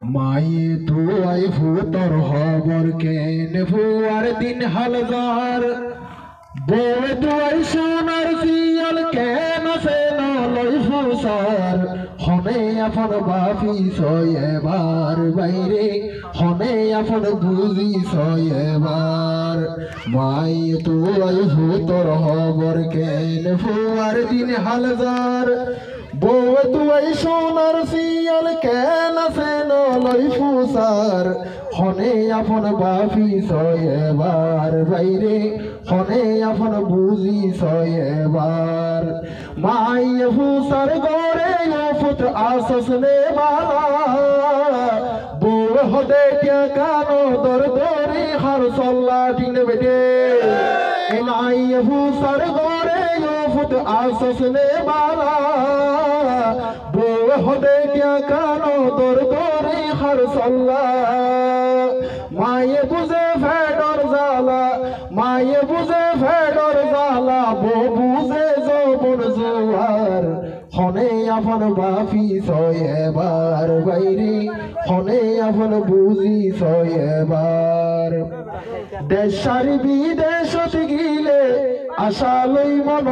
মায়ে তুয়াই ফুতর হবর কেন ফুয়ার দিন হালদার বউ তুয়াই সোনার সিয়াল কেন সে নলই ফুসার হনে আপন বাপি সয়েবার বাইরে হনে আপন বুঝি সয়েবার মায়ে তুয়াই ফুতর হবর কেন ফুয়ার দিন হালদার বউ তুয়াই সোনার সিয়াল কেন সে নলই ফুসার হনে আপন বাপি সয়েবার বাইরে হনে আপন বুঝি সয়েবার মায়ে ফুসার গরে ফুত আসসলে বালা বউ হদে কে কানো দর দরে হর সল্লা দিন বেটে মায়ে ফুসার গরে ফুত আসসলে বালা বউ হদে কে কানো দর দরে হর সল্লা মায়ে বুঝে ফেডর জালা মায়ে বুঝে ফেডর জালা বউ বুঝে যৌবন জোয়ার হনে আপন বাপি সয়েবার বাইরে হনে আপন বুঝি সয়েবার দেশার বিদেশত গিলে আশালই মন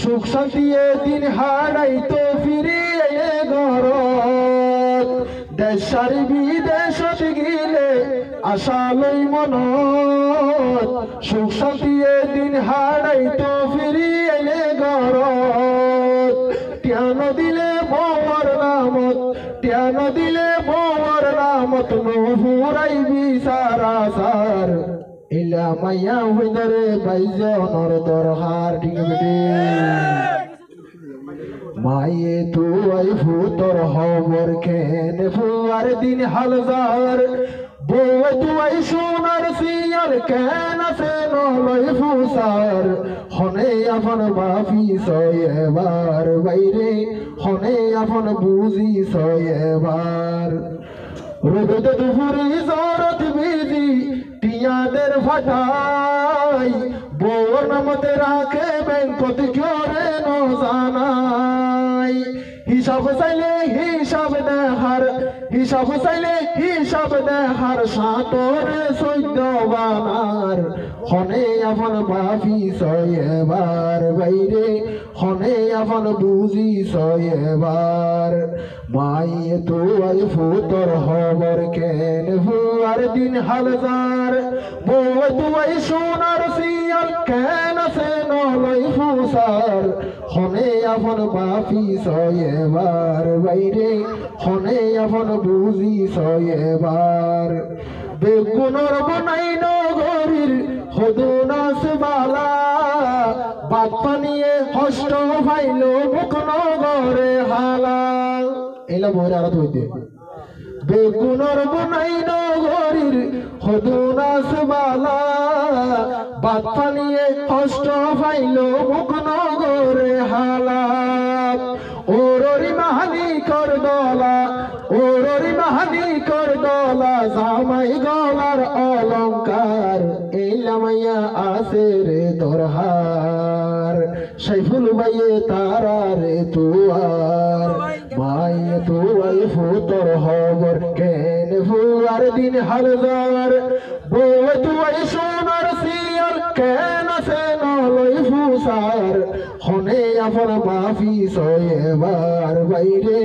সুখ শান্তি দিন হারাই তো ফিরি এলে ঘরত দেশার বিদেশত গিলে আশালই মন সুখ শান্তি দিন হারাই তো ফিরি এলে ঘরত টিয়ান দিলে বউর নামত টিয়ান দিলে বউর নামত নুহুরাই বিচারা সার ইলা মাইয়া হইদারে বাইজনর দরহার ঠিক বেটে মায়ে তুই ফুতর হবর কেন ফুয়ার দিন হালদার বউ তুই সোনার সিয়াল কেন সে নলই ফুসার হনে আপন বাপি সয়েবার বাইরে হনে আপন বুঝি সয়েবার রোদে দুপুরি জরত বিজি টিয়াদের ফাটাই বউর নামতে রাখে ব্যাংকত করে ন জানাই হিসাব চাইলে হিসাব দেখার হিসাব চাইলে হিসাব দেখার সাতরে চৈদ্য বানার হনে আপন বাপি সয়েবার বাইরে হনে আপন বুঝি সয়েবার মায়ে তুই ফুতর হবর কেন ফুয়ার দিন হালদার বউ তুই সোনার সিয়াল কেন সে নলই ফুসার হনে আপন বাপি সয়েবার বাইরে হনে আপন বুঝি সয়েবার বেগুনর বনাই নগরীর হদুনাস বালা বাদ পানিয়ে হষ্ট ভাইল মুখ নগরে হালা এলা বইরে আরো হইতে বেগুনর বনাই নগরীর হদুনাস বালা বাদ পানিয়ে হষ্ট ভাইল মুখ নগরে হালা ওররি মাহানি কর দলা ওররি মাহানি কর দলা জামাই গলার অলংকার এলামাইয়া আছে রে দরহার সাইফুল বাইয়ে তারা রে তুয়ার মায়ে তুই ফুতর হবর কেন ফুয়ার দিন হালদার বউ তুই সোনার সিয়াল কেন সে নলই ফুসার হনে আপন বাপি সয়েবার বাইরে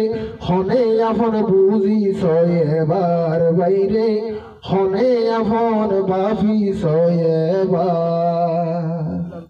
হনে আপন বুঝি সয়েবার বাইরে হনে আপন বাপি সয়েবার